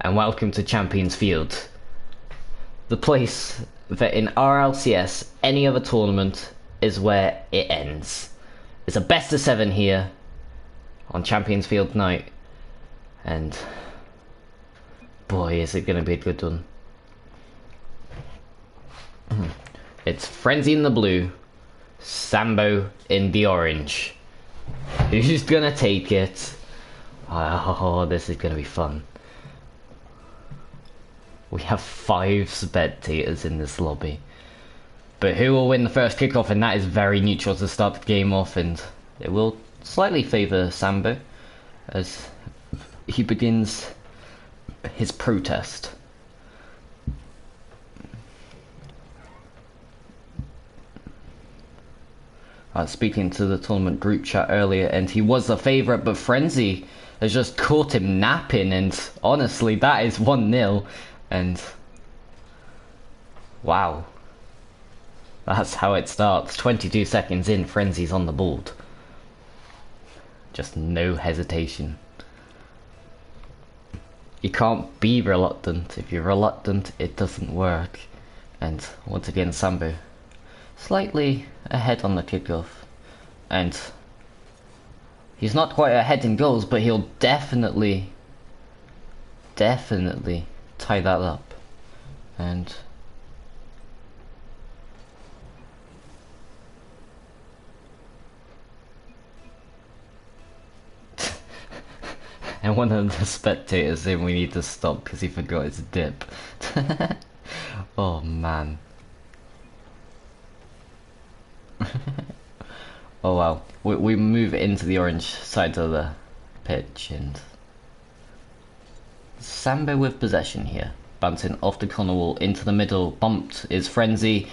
and welcome to Champions Field, the place that in RLCS, any other tournament, is where it ends. It's a best of 7 here on Champions Field night, and boy, is it going to be a good one. It's Frenzy in the blue, Sambo in the orange. Who's gonna take it? Oh, this is gonna be fun. We have 5 spectators in this lobby. But who will win the first kickoff? And that is very neutral to start the game off, and it will slightly favour Sambo as he begins his protest. Speaking to the tournament group chat earlier, and he was the favourite, but Frenzy has just caught him napping, and honestly, that is 1-0, and wow. That's how it starts. 22 seconds in, Frenzy's on the board. Just no hesitation. You can't be reluctant. If you're reluctant, it doesn't work. And once again, Sambo slightly ahead on the kickoff, and he's not quite ahead in goals, but he'll definitely tie that up. And and one of the spectators saying we need to stop because he forgot his dip. Oh man. Oh well, we move into the orange side of the pitch, and Sambo with possession here, bouncing off the corner wall into the middle. Bumped is Frenzy,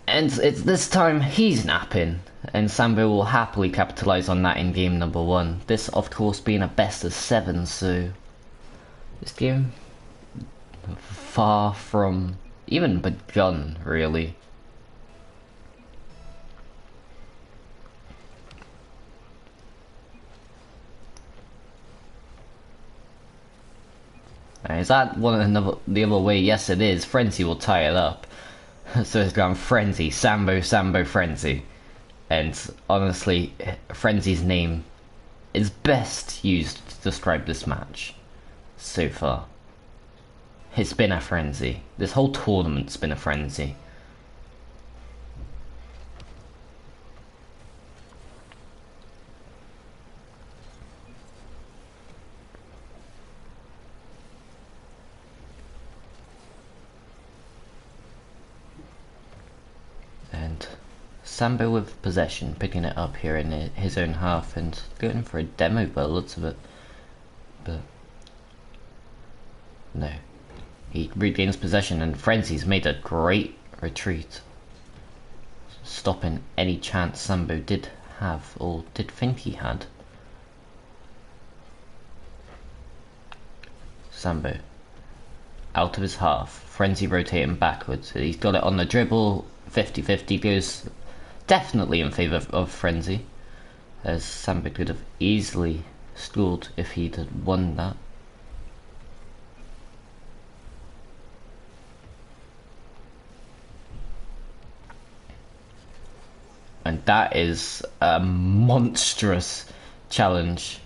and it's this time he's napping, and Sambo will happily capitalise on that in game number 1. This of course being a best of 7, so this game far from even begun really. Is that the other way? Yes, it is. Frenzy will tie it up. So it's gone Frenzy, Sambo, Sambo, Frenzy. And honestly, Frenzy's name is best used to describe this match so far. It's been a frenzy. This whole tournament's been a frenzy. Sambo with possession, picking it up here in his own half and going for a demo by the looks of it. But no. He regains possession, and Frenzy's made a great retreat, stopping any chance Sambo did have or did think he had. Sambo out of his half, Frenzy rotating backwards. He's got it on the dribble, 50-50 goes definitely in favour of Frenzy, as Sambo could have easily scored if he'd had won that. And that is a monstrous challenge,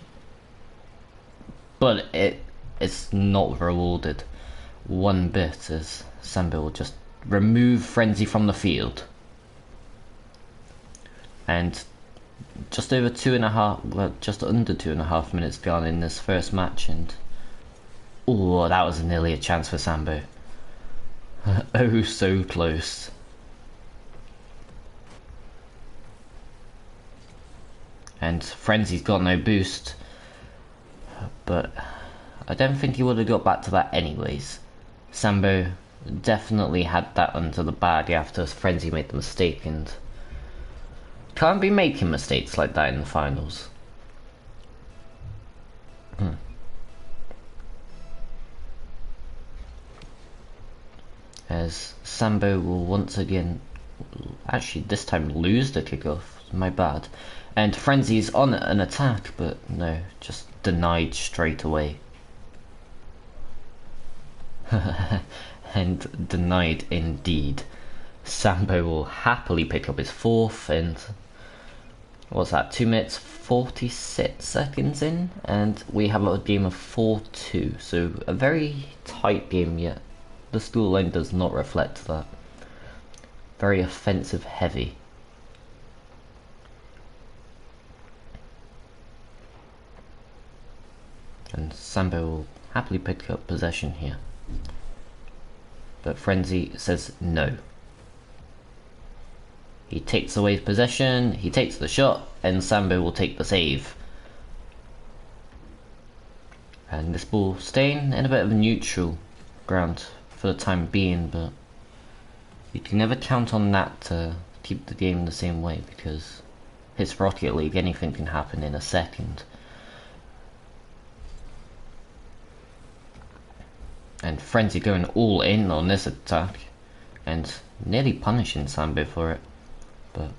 but it's not rewarded one bit, as Sambo will just remove Frenzy from the field. And just over 2.5, well, just under 2.5 minutes gone in this first match, and oh, that was nearly a chance for Sambo. Oh, so close. And Frenzy's got no boost, but I don't think he would have got back to that anyways. Sambo definitely had that under the bag after Frenzy made the mistake, and can't be making mistakes like that in the finals. As Sambo will once again, actually this time lose the kickoff, my bad. And Frenzy's on an attack, but no, just denied straight away. And denied indeed. Sambo will happily pick up his fourth, and what's that, 2 minutes 46 seconds in, and we have a game of 4-2, so a very tight game, yet the scoreline does not reflect that. Very offensive heavy. And Sambo will happily pick up possession here, but Frenzy says no. He takes away possession, he takes the shot, and Sambo will take the save. And this ball staying in a bit of a neutral ground for the time being, but you can never count on that to keep the game the same way, because it's Rocket League, anything can happen in a second. And Frenzy going all in on this attack, and nearly punishing Sambo for it, but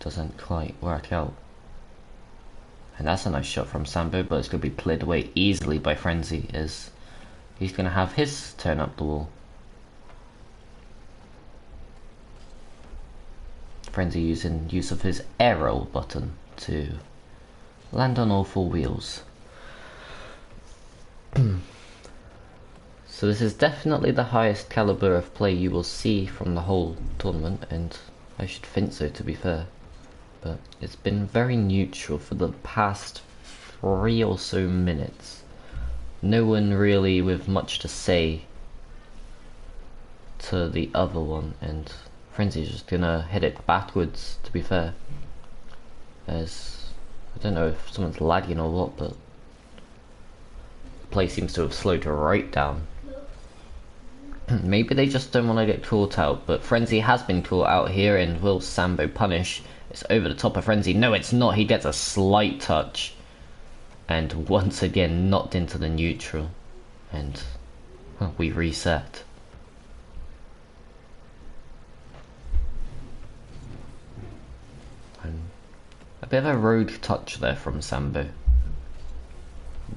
doesn't quite work out. And that's a nice shot from Sambo, but it's going to be played away easily by Frenzy, as he's going to have his turn up the wall. Frenzy using use of his air roll button to land on all four wheels. So this is definitely the highest caliber of play you will see from the whole tournament, and I should think so, to be fair. But it's been very neutral for the past 3 or so minutes. No one really with much to say to the other one, and Frenzy's just gonna hit it backwards, to be fair. As I don't know if someone's lagging or what, but the play seems to have slowed right down. Maybe they just don't want to get caught out, but Frenzy has been caught out here, and will Sambo punish? It's over the top of Frenzy. No, it's not. He gets a slight touch, and once again knocked into the neutral, and we reset. A bit of a rogue touch there from Sambo.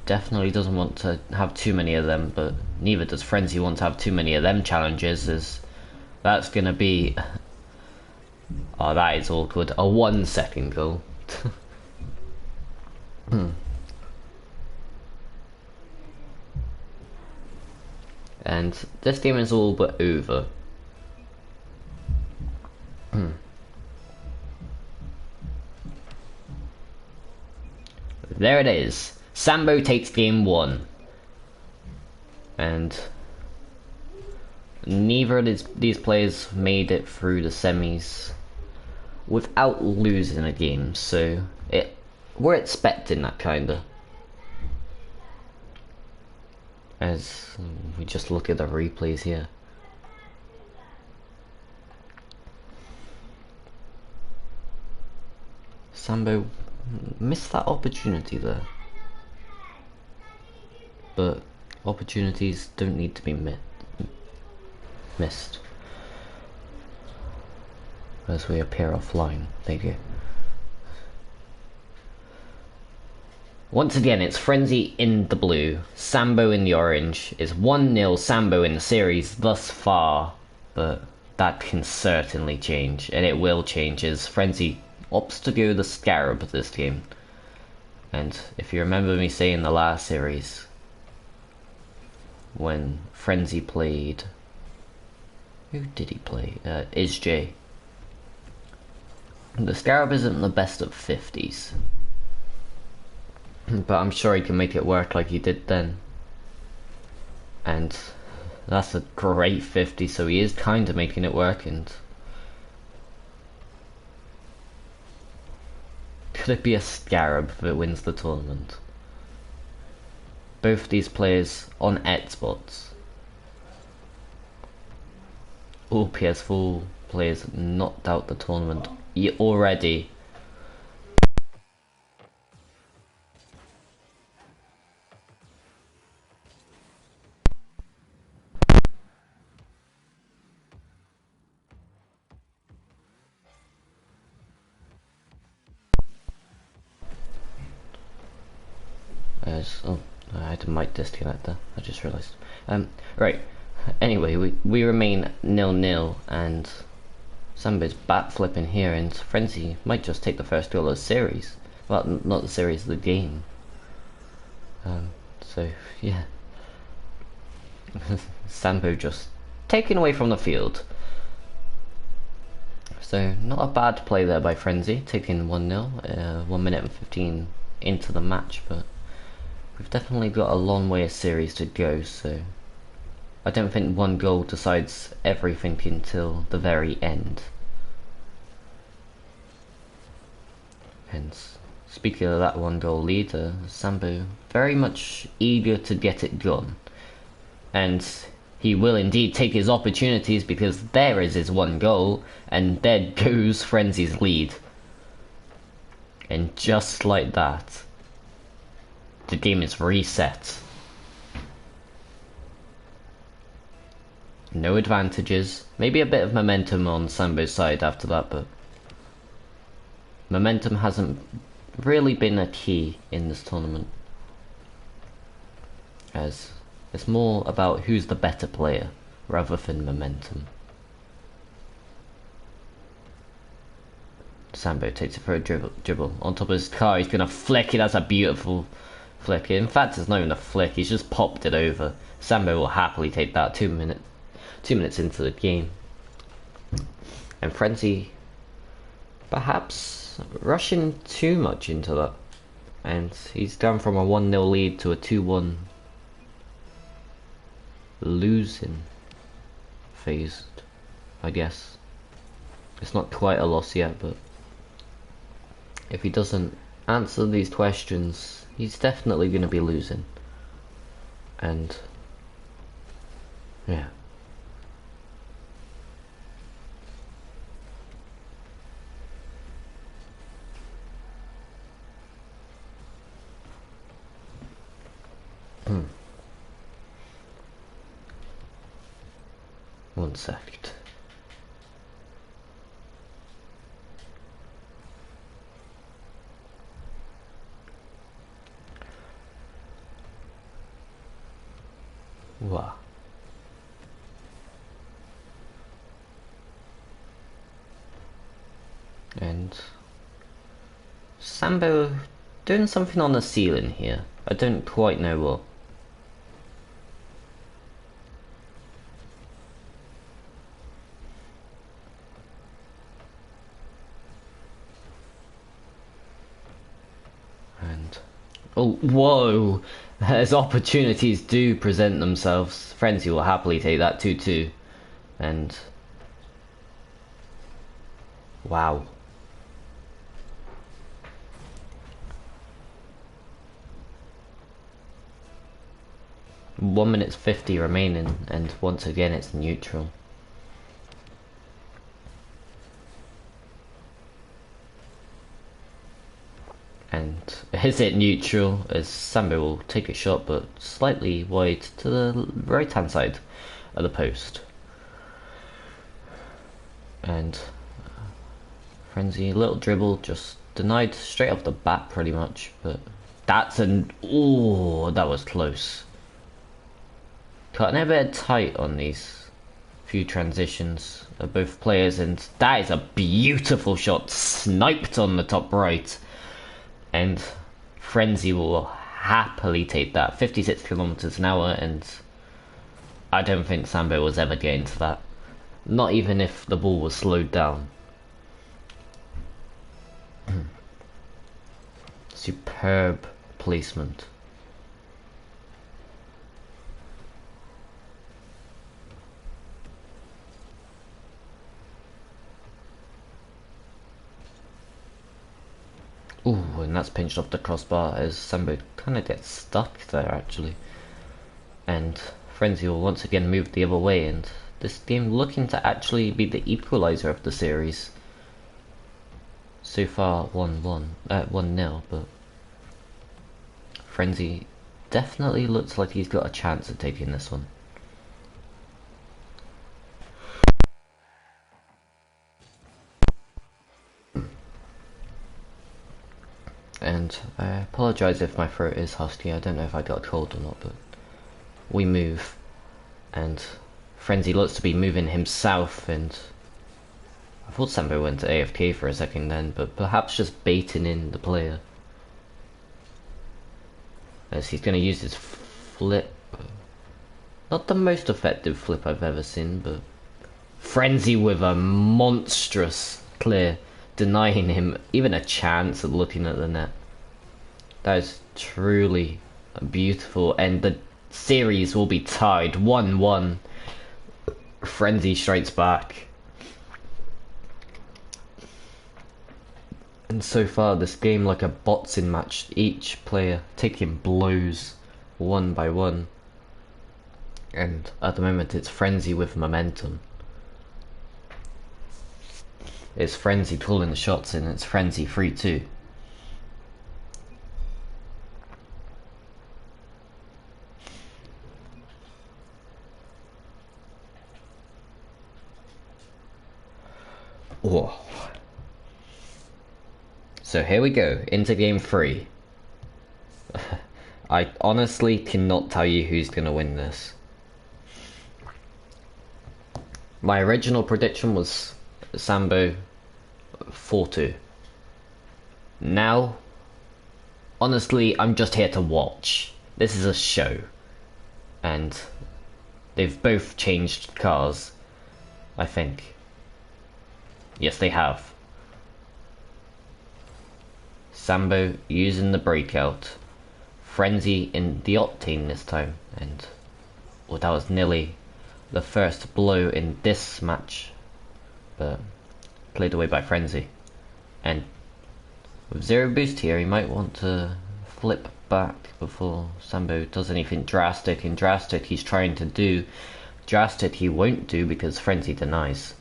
Definitely doesn't want to have too many of them, but neither does Frenzy want to have too many of them challenges, as that's gonna be... Oh, that is awkward. A 1 second goal. And this game is all but over. There it is. Sambo takes game 1. And neither of these players made it through the semis without losing a game, so we're expecting that kinda. As we just look at the replays here. Sambo missed that opportunity there. But opportunities don't need to be missed. As we appear offline. Thank you. Once again, it's Frenzy in the blue, Sambo in the orange. It's 1-0 Sambo in the series thus far, but that can certainly change, and it will change as Frenzy opts to go the Scarab this game. And if you remember me saying the last series, when Frenzy played... Who did he play? IsJ. The Scarab isn't the best of 50s. But I'm sure he can make it work like he did then. And that's a great 50, so he is kind of making it work. And could it be a Scarab if it wins the tournament? Both these players on Xbox. All PS4 players knocked out the tournament already. I had a mic disconnect there, I just realised. Right, anyway, we remain 0-0, and Sambo's bat flipping here, and Frenzy might just take the first goal of the series. Well, not the series, the game. So, yeah. Sambo just taken away from the field. So, not a bad play there by Frenzy, taking 1-0, 1 minute and 15 into the match, but we've definitely got a long way of series to go, so I don't think one goal decides everything until the very end. Hence, speaking of that one goal lead, Sambo very much eager to get it done. And he will indeed take his opportunities, because there is his one goal, and there goes Frenzy's lead. And just like that, the game is reset. No advantages, maybe a bit of momentum on Sambo's side after that, but momentum hasn't really been a key in this tournament, as it's more about who's the better player rather than momentum. Sambo takes it for a dribble on top of his car. He's gonna flick it. That's a beautiful flick. In fact, it's not even a flick. He's just popped it over. Sambo will happily take that. 2 minutes into the game, and Frenzy perhaps rushing too much into that, and he's gone from a 1-0 lead to a 2-1 losing phase, I guess. It's not quite a loss yet, but if he doesn't answer these questions, he's definitely going to be losing. And yeah. One second. Wow. And Sambo doing something on the ceiling here. I don't quite know what. And oh, whoa! As opportunities do present themselves, Frenzy will happily take that 2-2. And wow. One minute 50 remaining, and once again it's neutral. And is it neutral, as Sambo will take a shot, but slightly wide to the right hand side of the post. And Frenzy, little dribble, just denied straight off the bat pretty much, but that's an, ooh, that was close. Cutting a bit tight on these few transitions of both players, and that is a beautiful shot, sniped on the top right. And Frenzy will happily take that. 56 kilometers an hour, and I don't think Sambo was ever getting to that. Not even if the ball was slowed down. Superb placement. Ooh, and that's pinched off the crossbar as Sambo kind of gets stuck there actually. And Frenzy will once again move the other way, and this game looking to actually be the equaliser of the series. So far 1-0, but Frenzy definitely looks like he's got a chance of taking this one. And and I apologise if my throat is husky. I don't know if I got a cold or not, but we move, and Frenzy looks to be moving himself, and I thought Sambo went to AFK for a second then, but perhaps just baiting in the player. As he's going to use his flip. Not the most effective flip I've ever seen, but Frenzy with a monstrous clear, denying him even a chance at looking at the net. That is truly beautiful, and the series will be tied 1-1. Frenzy strikes back. And so far this game like a boxing match, each player taking blows one by one. And at the moment it's Frenzy with momentum. It's Frenzy pulling the shots in, it's Frenzy 3-2. Whoa. So here we go, into game 3. I honestly cannot tell you who's gonna win this. My original prediction was Sambo 4-2. Now, honestly, I'm just here to watch. This is a show. And they've both changed cars, I think. Yes, they have. Sambo using the breakout. Frenzy in the Octane this time. And well, that was nearly the first blow in this match. But played away by Frenzy. And with zero boost here, he might want to flip back before Sambo does anything drastic. And drastic he's trying to do. Drastic he won't do because Frenzy denies.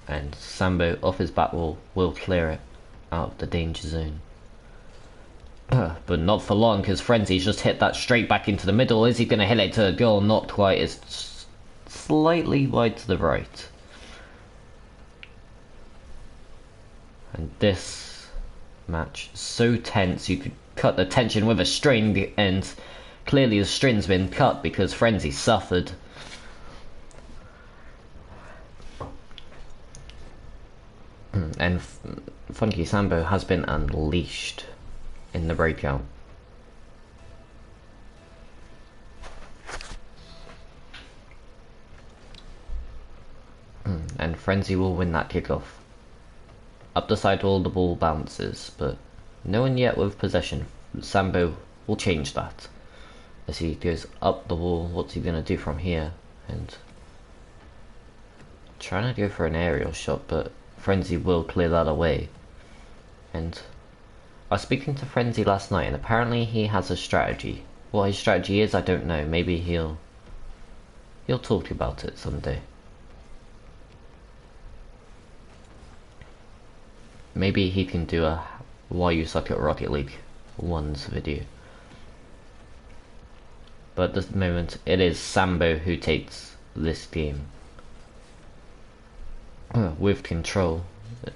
And Sambo off his back wall will clear it out of the danger zone. But not for long, because Frenzy's just hit that straight back into the middle. Is he going to hit it to a goal? Not quite. It's slightly wide to the right. And this match is so tense, you could cut the tension with a string, and clearly the string's been cut because Frenzy suffered. And Funky Sambo has been unleashed in the breakout. And Frenzy will win that kickoff. Up the side all the ball bounces, but no one yet with possession. Sambo will change that. As he goes up the wall, what's he going to do from here? And trying to go for an aerial shot, but Frenzy will clear that away. And I was speaking to Frenzy last night, and apparently he has a strategy. What his strategy is, I don't know. Maybe he'll talk about it someday. Maybe he can do a Why You Suck at Rocket League 1's video. But at the moment, it is Sambo who takes this game with control,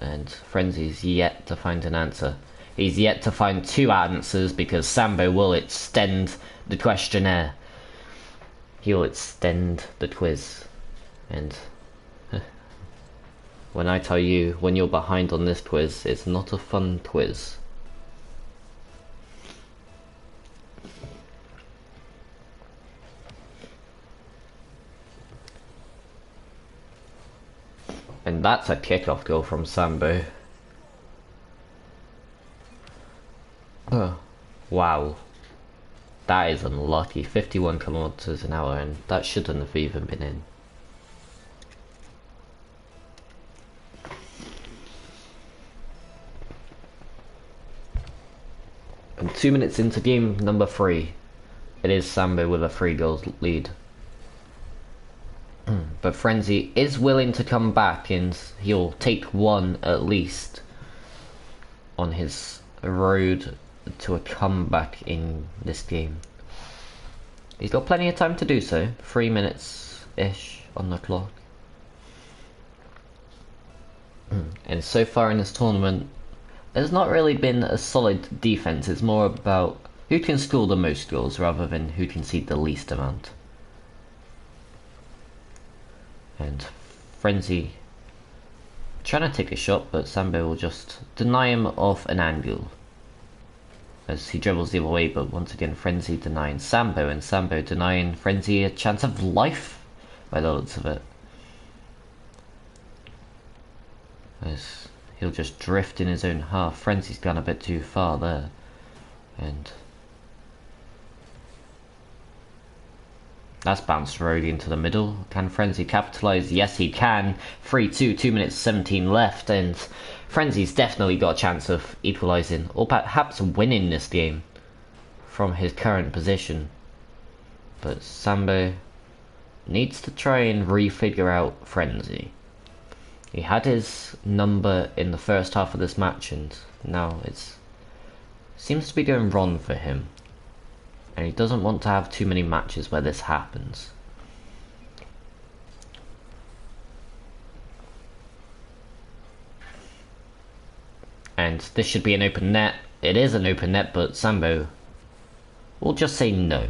and Frenzy's yet to find an answer. He's yet to find two answers because Sambo will extend the questionnaire. He'll extend the quiz. And when I tell you, when you're behind on this quiz, it's not a fun quiz. And that's a kickoff goal from Sambo. Wow. That is unlucky. 51 kilometers an hour, and that shouldn't have even been in. And 2 minutes into game number 3, it is Sambo with a 3-goal lead. But Frenzy is willing to come back, and he'll take one at least on his road to a comeback in this game. He's got plenty of time to do so, 3 minutes-ish. on the clock. And so far in this tournament, there's not really been a solid defense. It's more about who can score the most goals rather than who can concede the least amount. And Frenzy trying to take a shot, but Sambo will just deny him off an angle as he dribbles the other way. But once again, Frenzy denying Sambo, and Sambo denying Frenzy a chance of life by the looks of it, as he'll just drift in his own half. Frenzy's gone a bit too far there, and that's bounced right into the middle. Can Frenzy capitalise? Yes, he can. 3-2, 2 minutes 17 left, and Frenzy's definitely got a chance of equalising, or perhaps winning this game from his current position. But Sambo needs to try and refigure out Frenzy. He had his number in the first half of this match, and now it seems to be going wrong for him. And he doesn't want to have too many matches where this happens. And this should be an open net. It is an open net, but Sambo will just say no.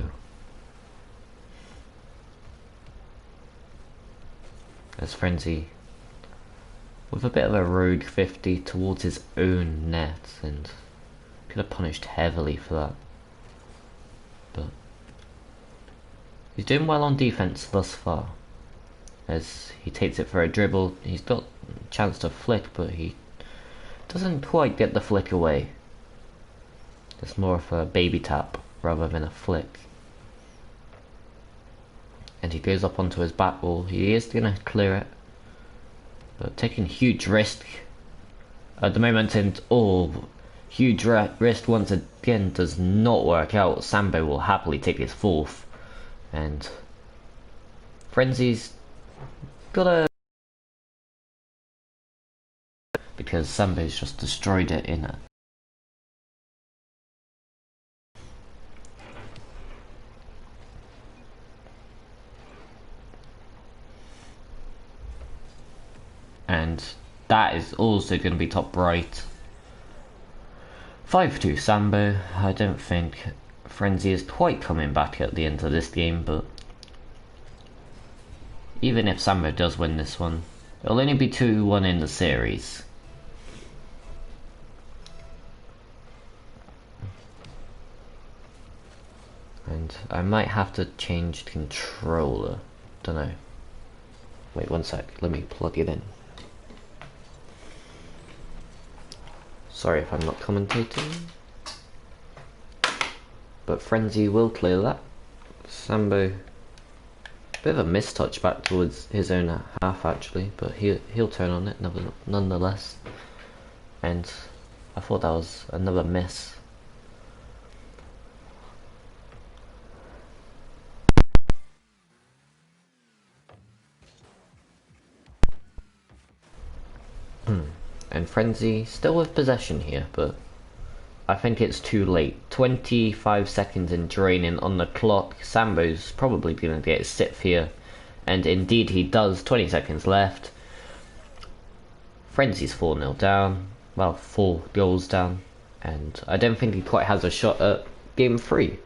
As Frenzy with a bit of a rogue 50 towards his own net, and could have punished heavily for that. But he's doing well on defense thus far, as he takes it for a dribble. He's got a chance to flick, but he doesn't quite get the flick away. It's more of a baby tap rather than a flick. And he goes up onto his back wall. He is going to clear it, but taking huge risk at the moment, and huge risk once again does not work out. Sambo will happily take his fourth, and Frenzy's got a, because Sambo's just destroyed it in it. And that is also going to be top right. 5-2 Sambo. I don't think Frenzy is quite coming back at the end of this game, but even if Sambo does win this one, it'll only be 2-1 in the series. And I might have to change controller. Don't know. Wait one sec, let me plug it in. Sorry if I'm not commentating, but Frenzy will clear that. Sambo, bit of a mistouch back towards his own half actually, but he'll turn on it nonetheless. And I thought that was another miss. And Frenzy still with possession here, but I think it's too late. 25 seconds in draining on the clock. Sambo's probably going to get a sip here, and indeed he does. 20 seconds left. Frenzy's 4-0 down, well, 4 goals down, and I don't think he quite has a shot at game 3.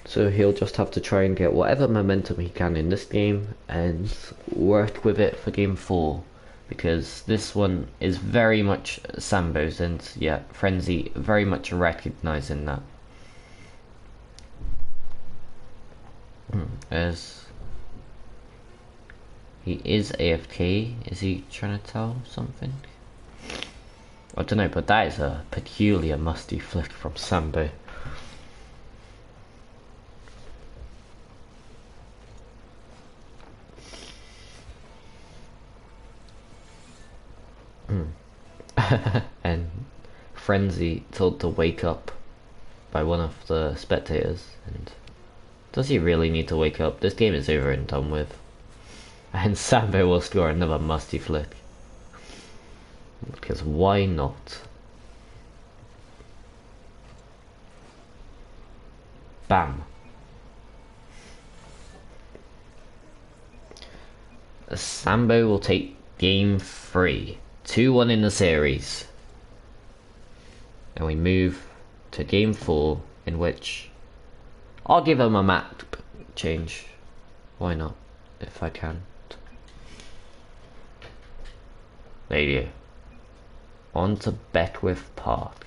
So he'll just have to try and get whatever momentum he can in this game and work with it for game 4. Because this one is very much Sambo's, and yeah, Frenzy very much recognising that. As he is AFK, is he trying to tell something? I don't know, but that is a peculiar musty flick from Sambo. And Frenzy told to wake up by one of the spectators, and does he really need to wake up? This game is over and done with. And Sambo will score another musty flick, because why not? Bam. Sambo will take game 3. 2-1 in the series. And we move to game 4, in which I'll give him a map change. Why not, if I can. There you go. On to Beckwith Park.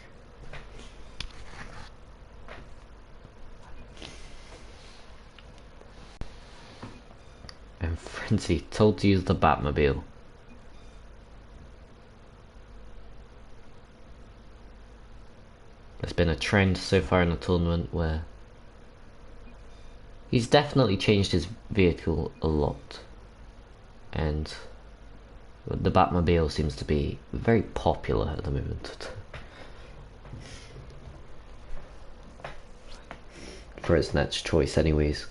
And Frenzy told to use the Batmobile. There's been a trend so far in the tournament where he's definitely changed his vehicle a lot, and the Batmobile seems to be very popular at the moment. For its next choice anyways.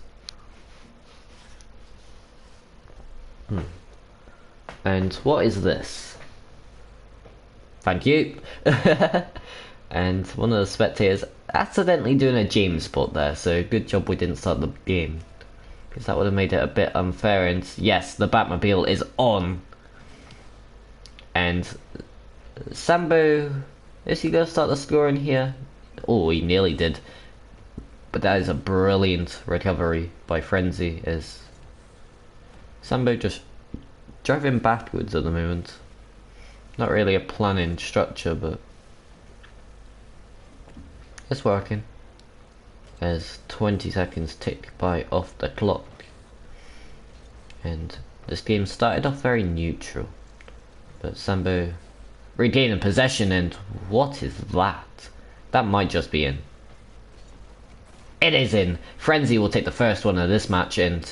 And what is this? Thank you. And one of the spectators accidentally doing a James spot there, so good job we didn't start the game, because that would have made it a bit unfair. And yes, the Batmobile is on. And Sambo, is he going to start the scoring here? Oh, he nearly did. But that is a brilliant recovery by Frenzy, as Sambo just driving backwards at the moment. Not really a planning structure, but it's working. As 20 seconds tick by off the clock. And this game started off very neutral. But Sambo regaining possession, and what is that? That might just be in. It is in! Frenzy will take the first one of this match, and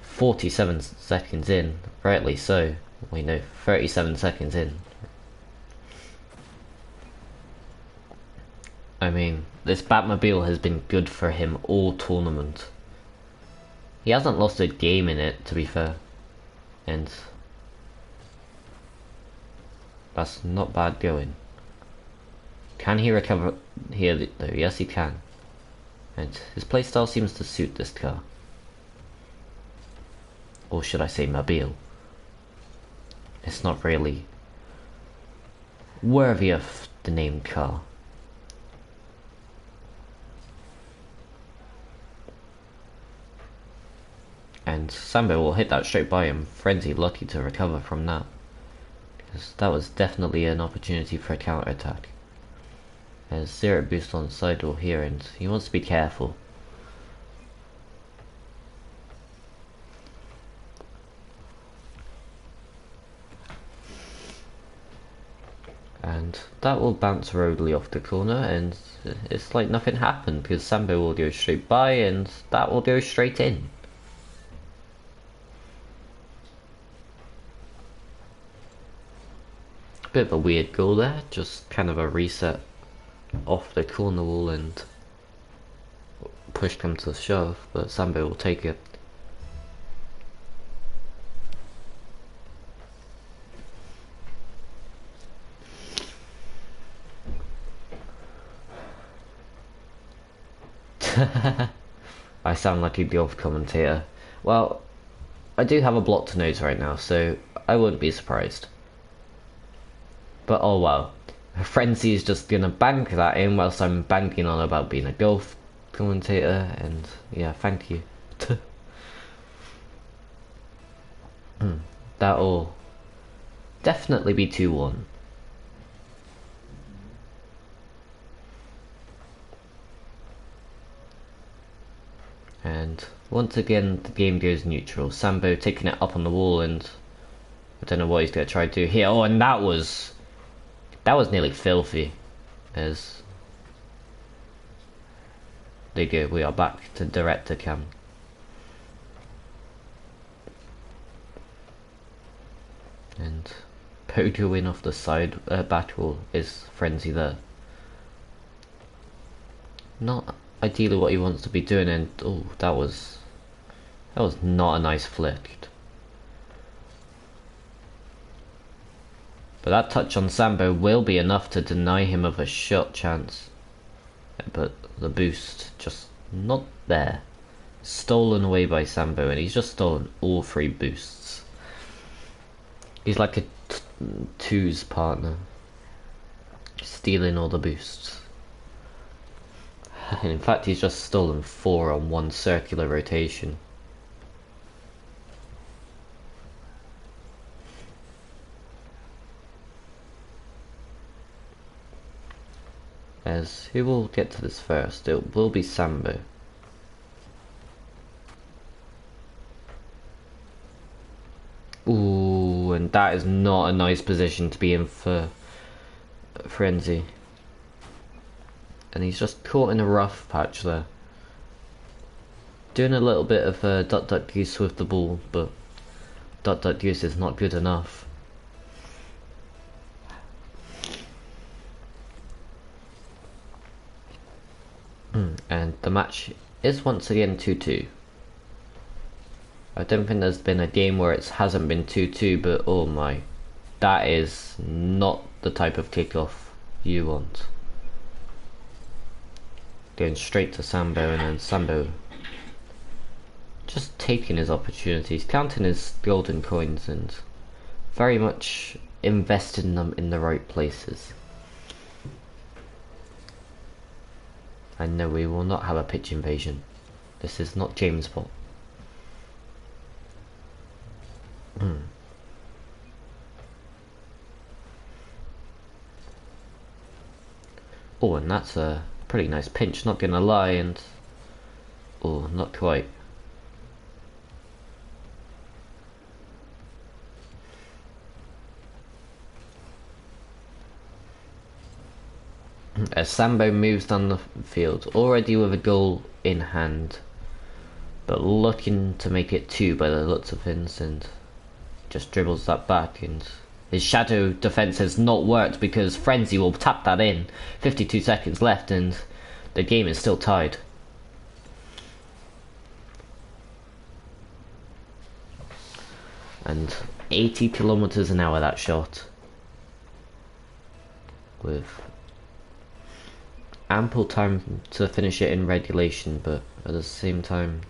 47 seconds in, rightly so. We know 37 seconds in. I mean, this Batmobile has been good for him all tournament. He hasn't lost a game in it, to be fair. And that's not bad going. Can he recover here though? Yes, he can. And his playstyle seems to suit this car. Or should I say mobile? It's not really worthy of the name car. And Sambo will hit that straight by him. Frenzy lucky to recover from that, because that was definitely an opportunity for a counter attack. There's zero boost on the sidewall here, and he wants to be careful. And that will bounce Rodley off the corner, and it's like nothing happened, because Sambo will go straight by, and that will go straight in. Bit of a weird goal there, just kind of a reset off the corner wall and pushed him to shove, but Sambo will take it. I sound like the old commentator. Well, I do have a blocked nose right now, so I wouldn't be surprised. But oh well, Frenzy is just gonna bank that in whilst I'm banking on about being a golf commentator, and yeah, thank you. That'll definitely be 2-1. And once again the game goes neutral. Sambo taking it up on the wall, and I don't know what he's gonna try to do here. Oh, and that was nearly filthy. As there you go, we are back to director cam. And Pojo win off the side back wall is Frenzy there. Not ideally what he wants to be doing, and oh, that was not a nice flick. But that touch on Sambo will be enough to deny him of a shot chance. But the boost just not there. Stolen away by Sambo, and he's just stolen all 3 boosts. He's like a twos partner, stealing all the boosts. In fact, he's just stolen 4 on one circular rotation. As who will get to this first? It will be Sambo. Ooh, and that is not a nice position to be in for Frenzy. And he's just caught in a rough patch there. Doing a little bit of duck duck goose with the ball, but duck duck goose is not good enough. And the match is once again 2-2. I don't think there's been a game where it hasn't been 2-2, but oh my, that is not the type of kickoff you want. Going straight to Sambo, and then Sambo just taking his opportunities, counting his golden coins, and very much investing them in the right places. And no, we will not have a pitch invasion. This is not James Bond. Oh, and that's a pretty nice pinch, not gonna lie, and oh, not quite. As Sambo moves down the field, already with a goal in hand, but looking to make it 2 by the looks of things, and just dribbles that back, and his shadow defense has not worked because Frenzy will tap that in. 52 seconds left and the game is still tied. And 80 kilometers an hour that shot, with ample time to finish it in regulation, but at the same time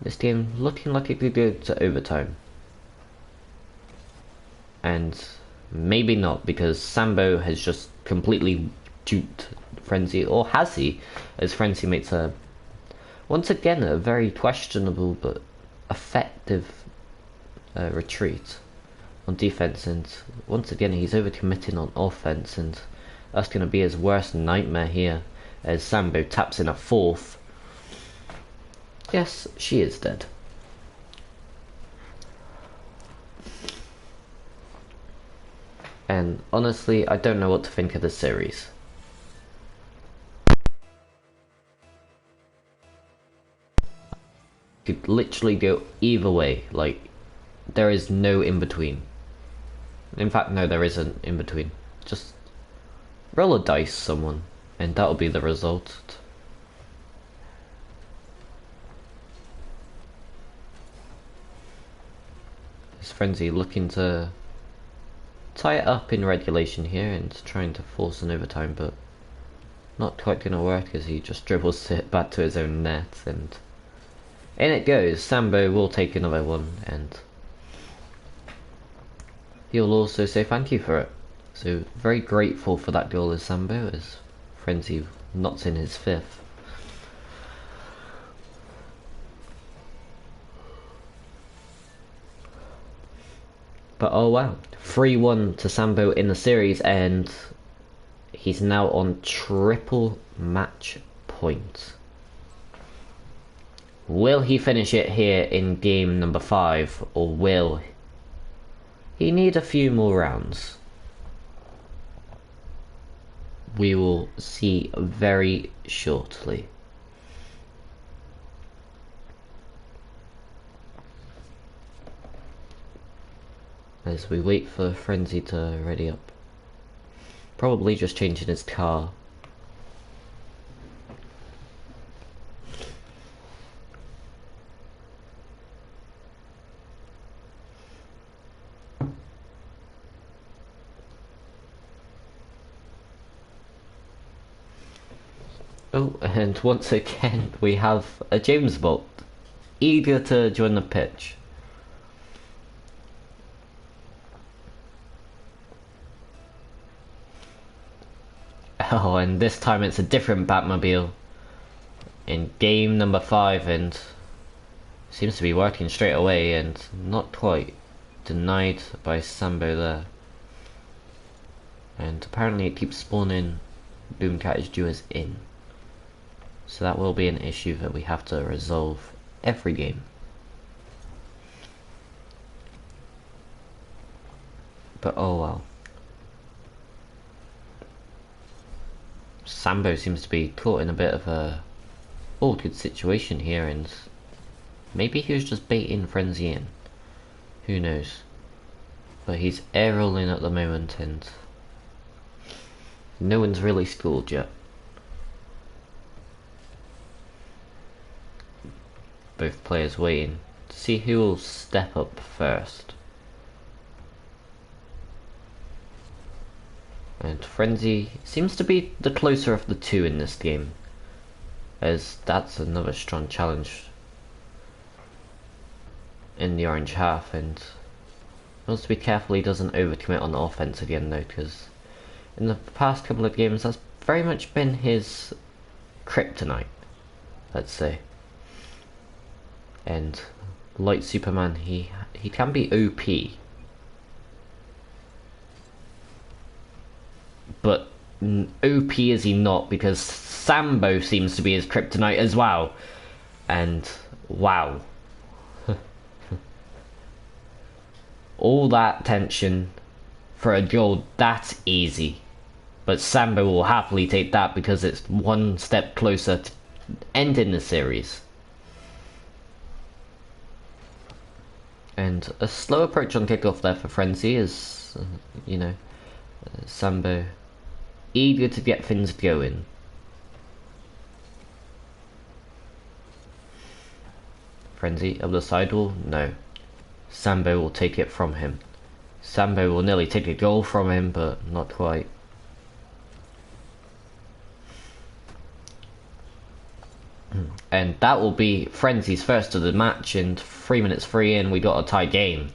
this game looking like it could go to overtime. And maybe not, because Sambo has just completely duped Frenzy, or has he? As Frenzy makes a, once again, a very questionable but effective retreat on defense, and once again he's overcommitting on offense, and that's going to be his worst nightmare here, as Sambo taps in a 4th. Yes, she is dead. And honestly, I don't know what to think of this series. Could literally go either way, like, there is no in between. In fact, no, there isn't in between. Just roll a dice, someone, and that'll be the result. This Frenzy looking to tie it up in regulation here and trying to force an overtime, but not quite gonna work as he just dribbles it back to his own net, and in it goes. Sambo will take another one, and he'll also say thank you for it. So very grateful for that goal as Sambo, as Frenzy knots in his 5th. But oh wow, 3-1 to Sambo in the series, and he's now on triple match point. Will he finish it here in game number 5, or will he need a few more rounds? We will see very shortly. As we wait for Frenzy to ready up. Probably just changing his car. Oh, and once again we have a James Bond eager to join the pitch. Oh, and this time it's a different Batmobile in game number 5, and seems to be working straight away, and not quite. Denied by Sambo there. And apparently it keeps spawning Boomcat is due us in. So that will be an issue that we have to resolve every game. But oh well. Sambo seems to be caught in a bit of a awkward situation here, and maybe he was just baiting Frenzy in. Who knows? But he's air rolling at the moment, and no one's really scored yet. Both players waiting to see who will step up first. And Frenzy seems to be the closer of the two in this game, as that's another strong challenge in the orange half, and wants to be careful he doesn't overcommit on offense again though, because in the past couple of games that's very much been his kryptonite, let's say. And like Superman, he can be OP, but OP is he not, because Sambo seems to be his kryptonite as well. And wow. All that tension for a goal that easy. But Sambo will happily take that because it's one step closer to ending the series. And a slow approach on kickoff there for Frenzy is, you know, Sambo eager to get things going. Frenzy up the sidewall? No. Sambo will take it from him. Sambo will nearly take a goal from him, but not quite. And that will be Frenzy's first of the match, and 3 minutes free in, we got a tie game.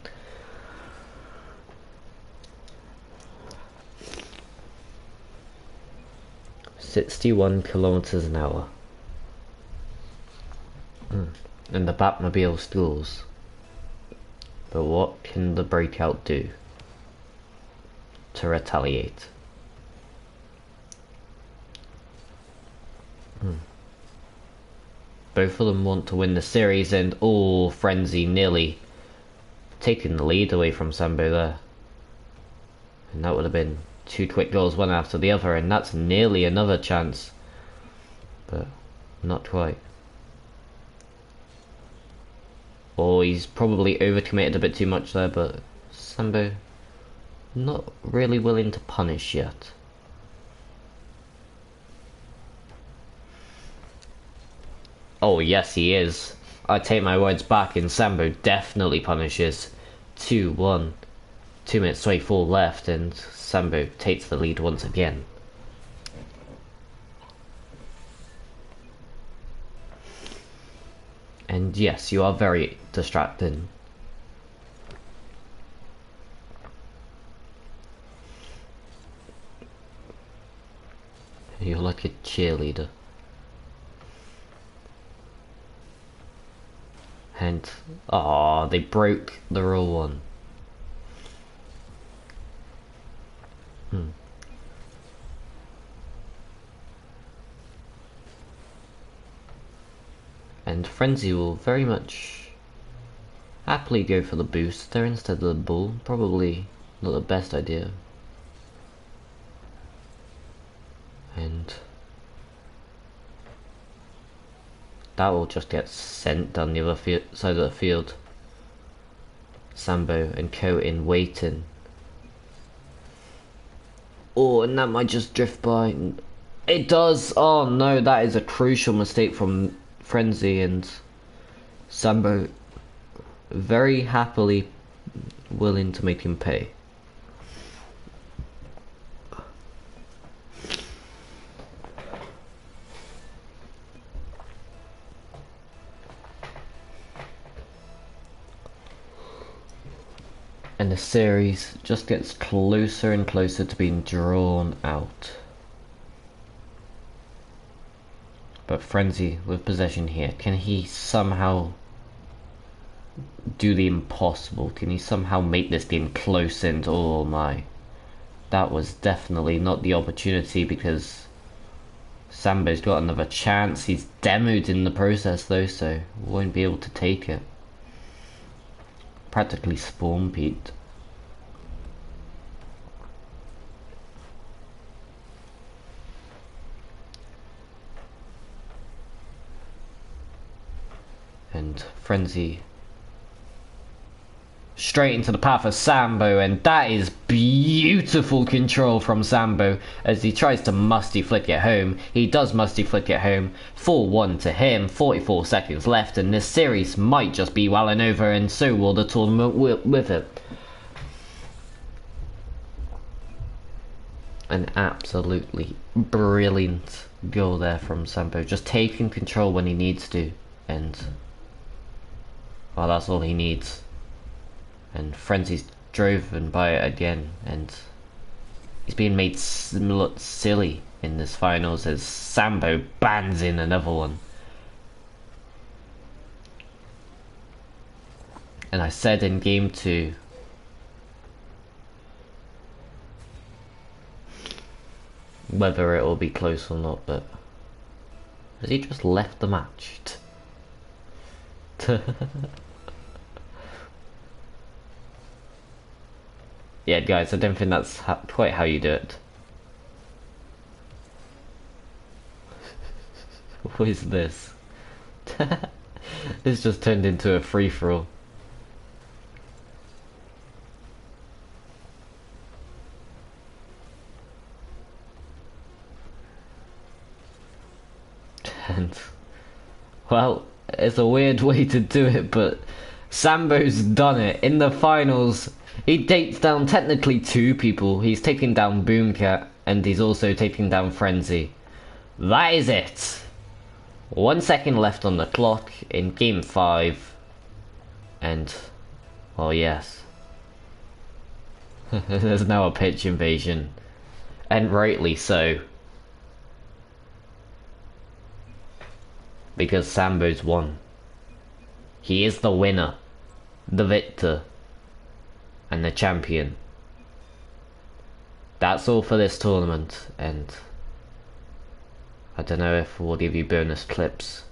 "61 kilometers an hour. And the Batmobile scores. But what can the Breakout do to retaliate? Both of them want to win the series, and all Frenzy nearly taking the lead away from Sambo there. And that would have been 2 quick goals, one after the other, and that's nearly another chance. But not quite. Oh, he's probably overcommitted a bit too much there, but Sambo not really willing to punish yet. Oh yes, he is. I take my words back, and Sambo definitely punishes. 2-1. 2 minutes 24 left, and Sambo takes the lead once again. And yes, you are very distracting. You're like a cheerleader. And they broke the rule one. And Frenzy will very much happily go for the boost there instead of the ball. Probably not the best idea. And that will just get sent down the other side of the field. Sambo and Co in waiting. Oh, and that might just drift by. It does! Oh no, that is a crucial mistake from Frenzy, and Sambo very happily willing to make him pay. And the series just gets closer and closer to being drawn out. But Frenzy with possession here. Can he somehow do the impossible? Can he somehow make this game close? And oh my, that was definitely not the opportunity, because Sambo's got another chance. He's demoed in the process though, so won't be able to take it. Practically spawn peaked. And Frenzy straight into the path of Sambo, and that is beautiful control from Sambo as he tries to musty flick it home. He does musty flick it home. 4-1 to him, 44 seconds left, and this series might just be well and over, and so will the tournament with it. An absolutely brilliant goal there from Sambo, just taking control when he needs to, and well, that's all he needs. And Frenzy's driven by it again, and he's being made silly in this finals as Sambo bans in another one. And I said in game 2, whether it will be close or not, but has he just left the match? Yeah, guys, I don't think that's quite how you do it. What is this? This just turned into a free-for-all. And, well, it's a weird way to do it, but Sambo's done it. In the finals, he takes down technically 2 people. He's taking down Boomcat, and he's also taking down Frenzy. That is it. 1 second left on the clock in game 5. And, well, yes. There's now a pitch invasion. And rightly so. Because Sambo's won. He is the winner, the victor, and the champion. That's all for this tournament, and I don't know if we'll give you bonus clips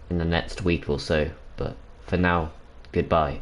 in the next week or so, but for now, goodbye.